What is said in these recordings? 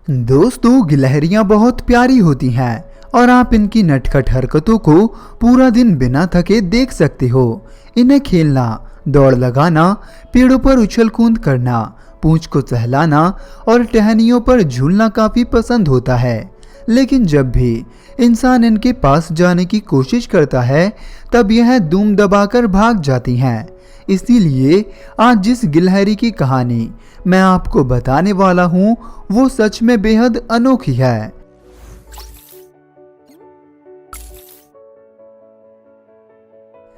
दोस्तों, गिलहरियां बहुत प्यारी होती हैं और आप इनकी नटखट हरकतों को पूरा दिन बिना थके देख सकते हो। इन्हें खेलना, दौड़ लगाना, पेड़ों पर उछल कूद करना, पूंछ को सहलाना और टहनियों पर झूलना काफी पसंद होता है। लेकिन जब भी इंसान इनके पास जाने की कोशिश करता है तब यह दुम दबाकर भाग जाती हैं। इसीलिए आज जिस गिलहरी की कहानी मैं आपको बताने वाला हूँ वो सच में बेहद अनोखी है।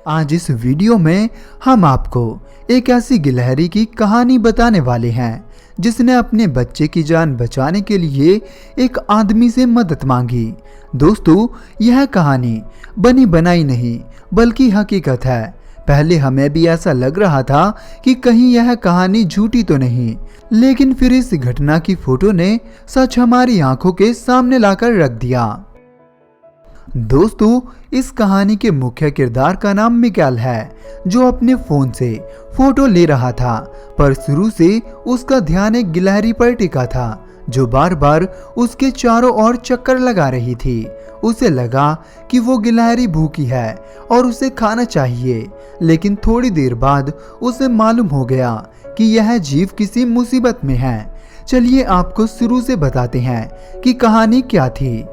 आज इस वीडियो में हम आपको एक ऐसी गिलहरी की कहानी बताने वाले हैं जिसने अपने बच्चे की जान बचाने के लिए एक आदमी से मदद मांगी। दोस्तों, यह कहानी बनी बनाई नहीं बल्कि हकीकत है। पहले हमें भी ऐसा लग रहा था कि कहीं यह कहानी झूठी तो नहीं, लेकिन फिर इस घटना की फोटो ने सच हमारी आंखों के सामने लाकर रख दिया। दोस्तों, इस कहानी के मुख्य किरदार का नाम मिकाएल है, जो अपने फोन से फोटो ले रहा था, पर शुरू से उसका ध्यान एक गिलहरी पर टिका था जो बार बार उसके चारों ओर चक्कर लगा रही थी। उसे लगा कि वो गिलहरी भूखी है और उसे खाना चाहिए, लेकिन थोड़ी देर बाद उसे मालूम हो गया कि यह जीव किसी मुसीबत में है। चलिए आपको शुरू से बताते हैं कि कहानी क्या थी।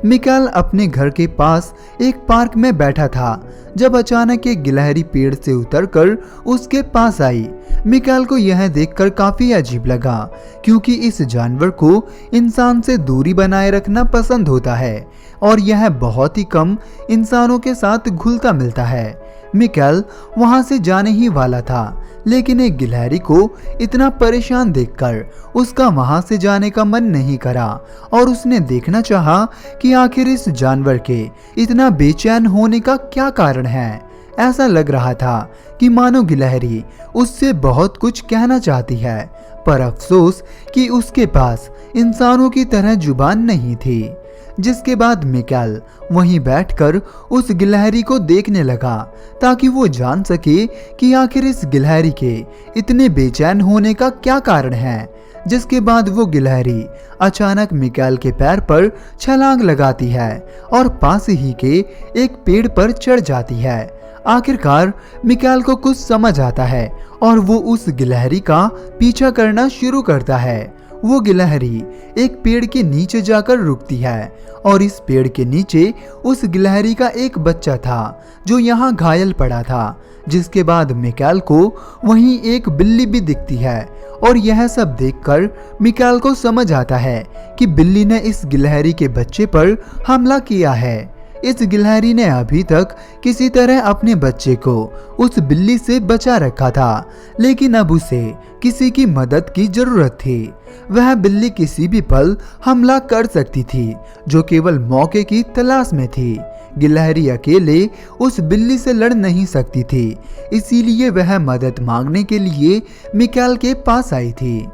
मिकाएल अपने घर के पास एक पार्क में बैठा था जब अचानक एक गिलहरी पेड़ से उतरकर उसके पास आई। मिकाएल को यह देखकर काफी अजीब लगा, क्योंकि इस जानवर को इंसान से दूरी बनाए रखना पसंद होता है और यह बहुत ही कम इंसानों के साथ घुलता मिलता है। मिकाएल वहां से जाने ही वाला था, लेकिन एक गिलहरी को इतना परेशान देखकर उसका वहां से जाने का मन नहीं करा और उसने देखना चाहा कि आखिर इस जानवर के इतना बेचैन होने का क्या कारण है। ऐसा लग रहा था कि मानो गिलहरी उससे बहुत कुछ कहना चाहती है, पर अफसोस कि उसके पास इंसानों की तरह जुबान नहीं थी। जिसके बाद मिकाएल वहीं बैठकर उस गिलहरी को देखने लगा ताकि वो जान सके कि आखिर इस गिलहरी के इतने बेचैन होने का क्या कारण है। जिसके बाद वो गिलहरी अचानक मिकाएल के पैर पर छलांग लगाती है और पास ही के एक पेड़ पर चढ़ जाती है। आखिरकार मिकाएल को कुछ समझ आता है और वो उस गिलहरी का पीछा करना शुरू करता है। वो गिलहरी एक पेड़ के नीचे जाकर रुकती है और इस पेड़ के नीचे उस गिलहरी का एक बच्चा था जो यहाँ घायल पड़ा था। जिसके बाद मिकाएल को वहीं एक बिल्ली भी दिखती है और यह सब देखकर मिकाएल को समझ आता है कि बिल्ली ने इस गिलहरी के बच्चे पर हमला किया है। इस गिलहरी ने अभी तक किसी तरह अपने बच्चे को उस बिल्ली से बचा रखा था, लेकिन अब उसे किसी की मदद की जरूरत थी। वह बिल्ली किसी भी पल हमला कर सकती थी, जो केवल मौके की तलाश में थी। गिलहरी अकेले उस बिल्ली से लड़ नहीं सकती थी, इसीलिए वह मदद मांगने के लिए मिकाएल के पास आई थी।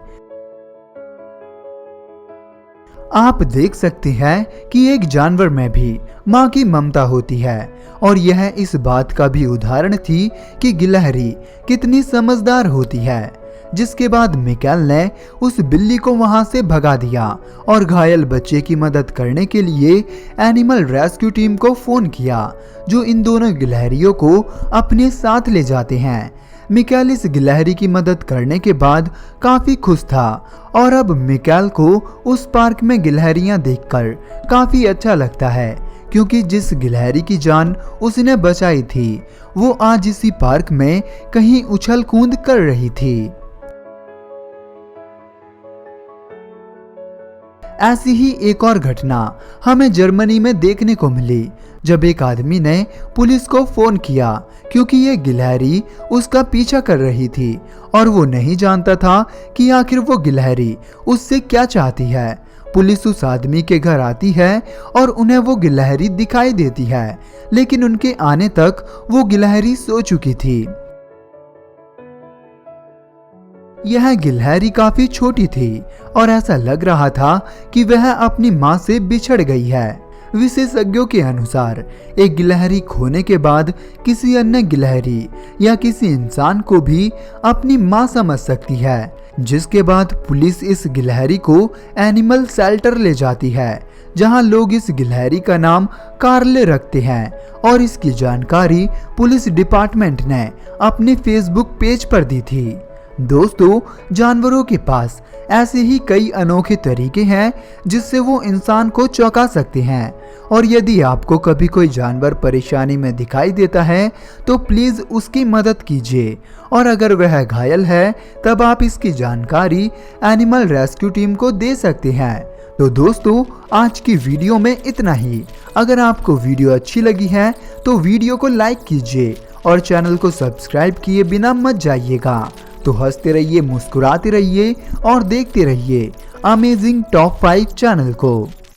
आप देख सकते हैं कि एक जानवर में भी माँ की ममता होती है और यह इस बात का भी उदाहरण थी कि गिलहरी कितनी समझदार होती है। जिसके बाद मिकाएल ने उस बिल्ली को वहां से भगा दिया और घायल बच्चे की मदद करने के लिए एनिमल रेस्क्यू टीम को फोन किया, जो इन दोनों गिलहरियों को अपने साथ ले जाते हैं। मिकाएल इस गिलहरी की मदद करने के बाद काफी खुश था और अब मिकाएल को उस पार्क में गिलहरियां देखकर काफी अच्छा लगता है, क्योंकि जिस गिलहरी की जान उसने बचाई थी वो आज इसी पार्क में कहीं उछल कूद कर रही थी। ऐसी ही एक और घटना हमें जर्मनी में देखने को मिली, जब एक आदमी ने पुलिस को फोन किया क्योंकि ये गिलहरी उसका पीछा कर रही थी और वो नहीं जानता था कि आखिर वो गिलहरी उससे क्या चाहती है। पुलिस उस आदमी के घर आती है और उन्हें वो गिलहरी दिखाई देती है, लेकिन उनके आने तक वो गिलहरी सो चुकी थी। यह गिलहरी काफी छोटी थी और ऐसा लग रहा था कि वह अपनी माँ से बिछड़ गई है। विशेषज्ञों के अनुसार एक गिलहरी खोने के बाद किसी अन्य गिलहरी या किसी इंसान को भी अपनी मां समझ सकती है, जिसके बाद पुलिस इस गिलहरी को एनिमल शेल्टर ले जाती है, जहां लोग इस गिलहरी का नाम कार्ले रखते हैं और इसकी जानकारी पुलिस डिपार्टमेंट ने अपने फेसबुक पेज पर दी थी। दोस्तों, जानवरों के पास ऐसे ही कई अनोखे तरीके हैं जिससे वो इंसान को चौंका सकते हैं, और यदि आपको कभी कोई जानवर परेशानी में दिखाई देता है तो प्लीज उसकी मदद कीजिए, और अगर वह घायल है तब आप इसकी जानकारी एनिमल रेस्क्यू टीम को दे सकते हैं। तो दोस्तों, आज की वीडियो में इतना ही। अगर आपको वीडियो अच्छी लगी है तो वीडियो को लाइक कीजिए और चैनल को सब्सक्राइब किए बिना मत जाइएगा। तो हंसते रहिए, मुस्कुराते रहिए और देखते रहिए अमेजिंग टॉप 5 चैनल को।